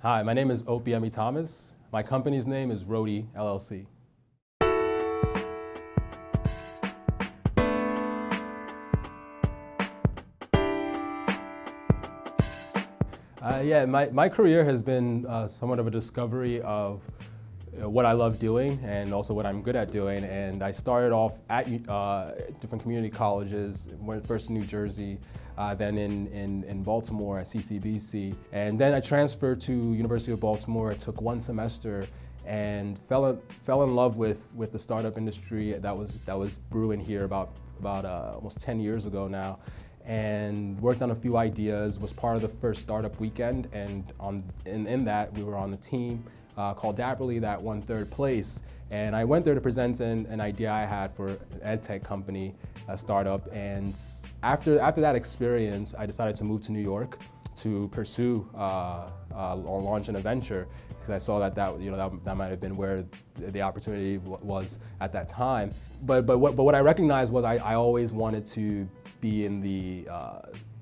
Hi, my name is Opeyemi Thomas. My company's name is Roadi, LLC. My career has been somewhat of a discovery of what I love doing and also what I'm good at doing. And I started off at different community colleges, went first in New Jersey, then in Baltimore at CCBC. And then I transferred to University of Baltimore. I took one semester and fell in love with the startup industry that was brewing here about almost 10 years ago now, and worked on a few ideas, was part of the first startup weekend, and in that we were on a team called Dapperly that won third place. And I went there to present an idea I had for an ed tech company, a startup. And after that experience, I decided to move to New York to pursue or launch an venture, because I saw that might have been where the opportunity was at that time. But what I recognized was I always wanted to be in the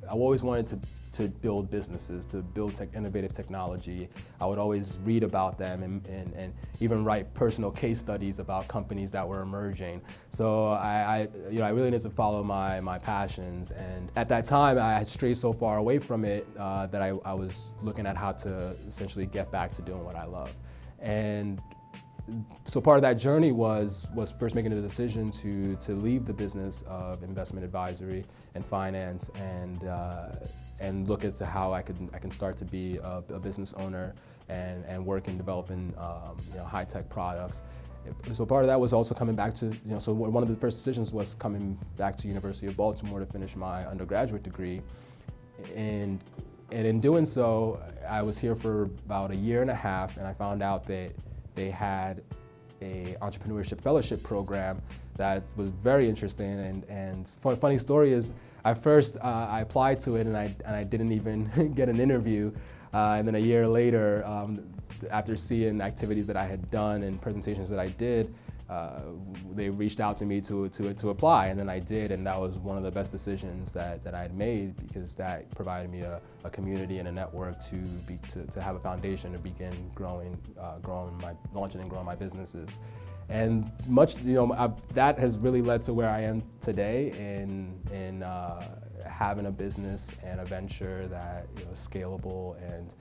I always wanted to build businesses, to build innovative technology. I would always read about them and even write personal case studies about companies that were emerging. So I really needed to follow my passions. And at that time, I had strayed so far away from it that I was looking at how to essentially get back to doing what I love. And so part of that journey was first making the decision to leave the business of investment advisory and finance and look into how I can start to be a business owner and work in developing high tech products. So part of that was also coming back to so one of the first decisions was coming back to University of Baltimore to finish my undergraduate degree, and in doing so, I was here for about a year and a half, and I found out that they had a entrepreneurship fellowship program that was very interesting. And funny story is, at first I applied to it and I didn't even get an interview. And then a year later, after seeing activities that I had done and presentations that I did, they reached out to me to apply, and then I did, and that was one of the best decisions that I had made, because that provided me a community and a network to have a foundation to begin launching and growing my businesses. And that has really led to where I am today in having a business and a venture that is scalable and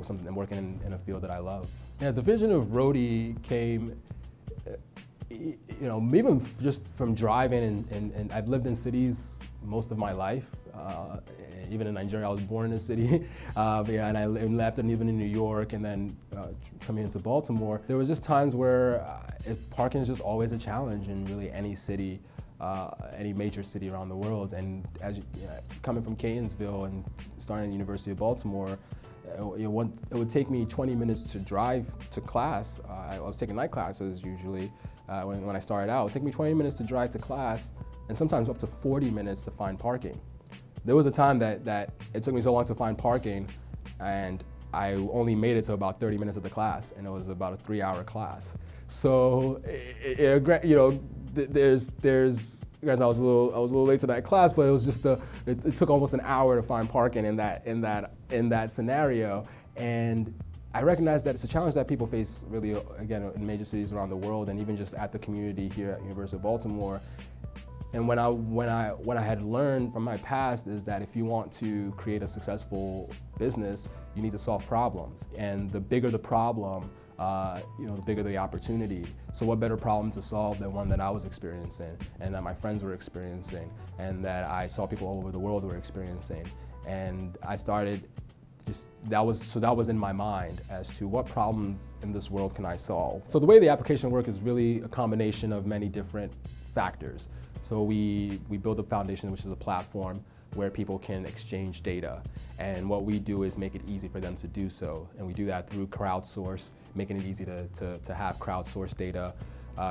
something, and working in a field that I love. Yeah, the vision of Roadi came, even just from driving, and I've lived in cities most of my life. Even in Nigeria, I was born in a city, and I left, and even in New York, and then coming into Baltimore. There was just times where parking is just always a challenge in really any city, any major city around the world. And coming from Catonsville and starting at the University of Baltimore, it would take me 20 minutes to drive to class. I was taking night classes usually when I started out. It would take me 20 minutes to drive to class, and sometimes up to 40 minutes to find parking. There was a time that it took me so long to find parking, and I only made it to about 30 minutes of the class, and it was about a 3-hour class. So, granted, I was a little late to that class, but it was just it took almost an hour to find parking in that scenario. And I recognize that it's a challenge that people face really, again, in major cities around the world, and even just at the community here at University of Baltimore. And what I had learned from my past is that if you want to create a successful business, you need to solve problems. And the bigger the problem, the bigger the opportunity. So what better problem to solve than one that I was experiencing, and that my friends were experiencing, and that I saw people all over the world were experiencing. And I started that was in my mind as to what problems in this world can I solve. So the way the application works is really a combination of many different factors. So we build a foundation, which is a platform where people can exchange data. And what we do is make it easy for them to do so. And we do that through crowdsource, making it easy to have crowdsourced data,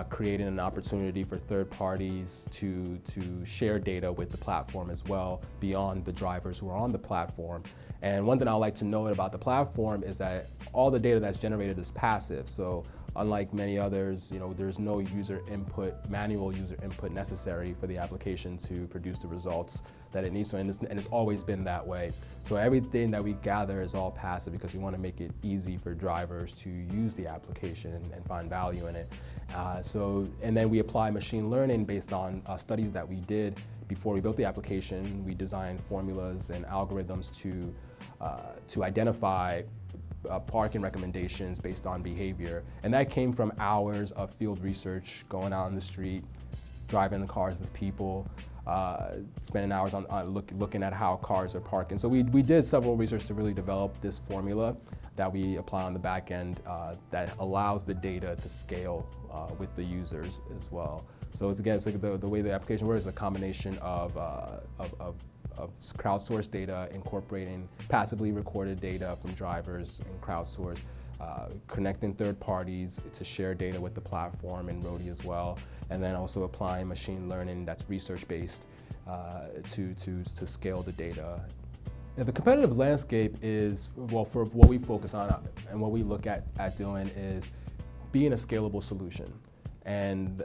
creating an opportunity for third parties to share data with the platform as well, beyond the drivers who are on the platform. And one thing I like to note about the platform is that all the data that's generated is passive. So unlike many others, there's no manual user input necessary for the application to produce the results that it needs to, and it's always been that way. So everything that we gather is all passive because we want to make it easy for drivers to use the application and find value in it. And then we apply machine learning based on studies that we did before we built the application. We designed formulas and algorithms to identify parking recommendations based on behavior. And that came from hours of field research, going out on the street, driving the cars with people, spending hours on looking at how cars are parking. So we did several research to really develop this formula that we apply on the back end that allows the data to scale with the users as well. So it's like the way the application works is a combination of crowdsourced data, incorporating passively recorded data from drivers and crowdsourced, connecting third parties to share data with the platform and Roadi as well, and then also applying machine learning that's research-based to scale the data. The competitive landscape is, well, for what we focus on and what we look at doing is being a scalable solution. And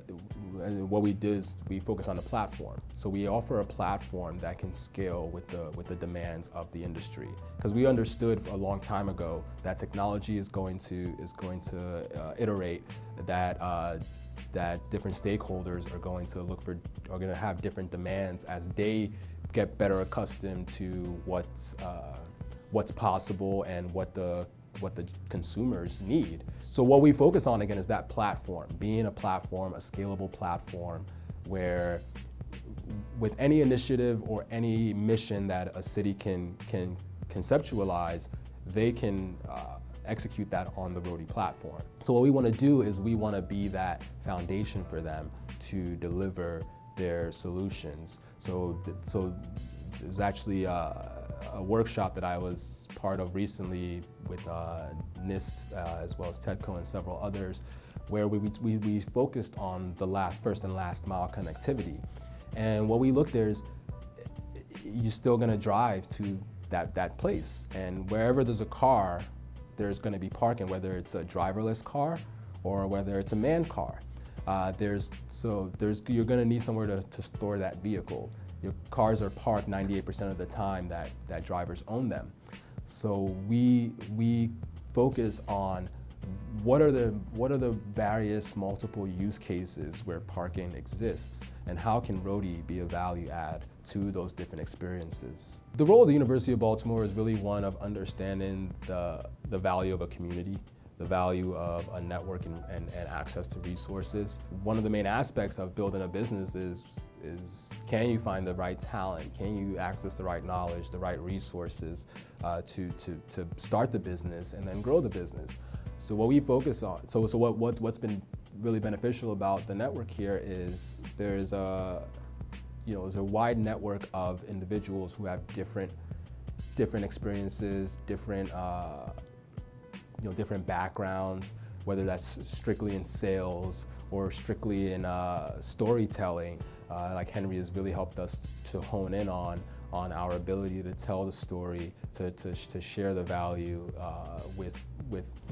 what we did is we focus on the platform. So we offer a platform that can scale with the demands of the industry. Because we understood a long time ago that technology is going to iterate, that different stakeholders are going to have different demands as they get better accustomed to what's possible and what the consumers need. So what we focus on again is that platform, being a platform, a scalable platform where with any initiative or any mission that a city can conceptualize, they can execute that on the Roadi platform. So what we want to do is we want to be that foundation for them to deliver their solutions. So there's actually a workshop that I was part of recently with NIST as well as TEDCO and several others, where we focused on the first and last mile connectivity. And what we looked there is you're still going to drive to that place, and wherever there's a car, there's going to be parking, whether it's a driverless car or whether it's a manned car. You're going to need somewhere to store that vehicle. Your cars are parked 98% of the time that drivers own them. So we focus on what are the various multiple use cases where parking exists, and how can Roadi be a value add to those different experiences. The role of the University of Baltimore is really one of understanding the value of a community, the value of a network and access to resources. One of the main aspects of building a business is can you find the right talent? Can you access the right knowledge, the right resources to start the business and then grow the business? So what we focus on, what's been really beneficial about the network here is there's a wide network of individuals who have different experiences, different backgrounds, whether that's strictly in sales or strictly in storytelling. Like Henry has really helped us to hone in on our ability to tell the story, to share the value with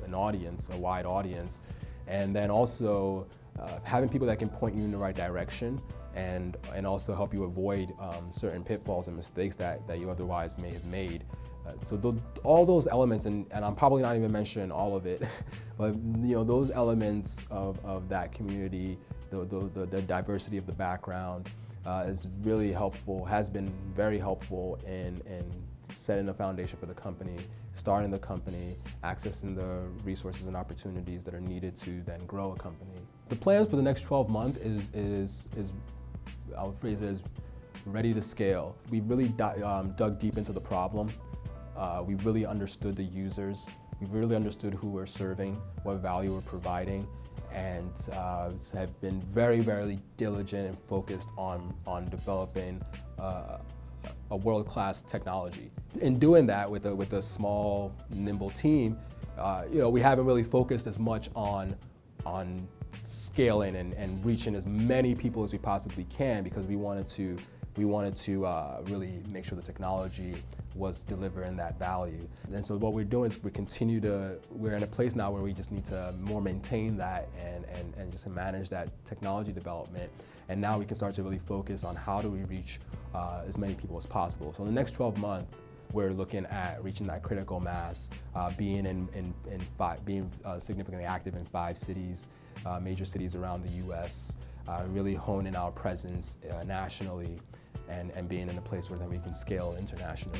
an audience, a wide audience, and then also having people that can point you in the right direction and also help you avoid certain pitfalls and mistakes that you otherwise may have made. All those elements, and I'm probably not even mentioning all of it, but those elements of that community, the diversity of the background is really helpful, has been very helpful in setting the foundation for the company, starting the company, accessing the resources and opportunities that are needed to then grow a company. The plans for the next 12 months is I would phrase it as ready to scale. We really dug deep into the problem. We really understood the users. We really understood who we're serving, what value we're providing, and have been very, very diligent and focused on developing a world-class technology. In doing that with a small, nimble team, we haven't really focused as much on scaling and reaching as many people as we possibly can, because we wanted to we wanted to really make sure the technology was delivering that value. And so what we're doing is we're in a place now where we just need to more maintain that and just manage that technology development. And now we can start to really focus on how do we reach as many people as possible. So in the next 12 months, we're looking at reaching that critical mass, being significantly active in 5 cities, major cities around the U.S., really honing our presence nationally, and being in a place where then we can scale internationally.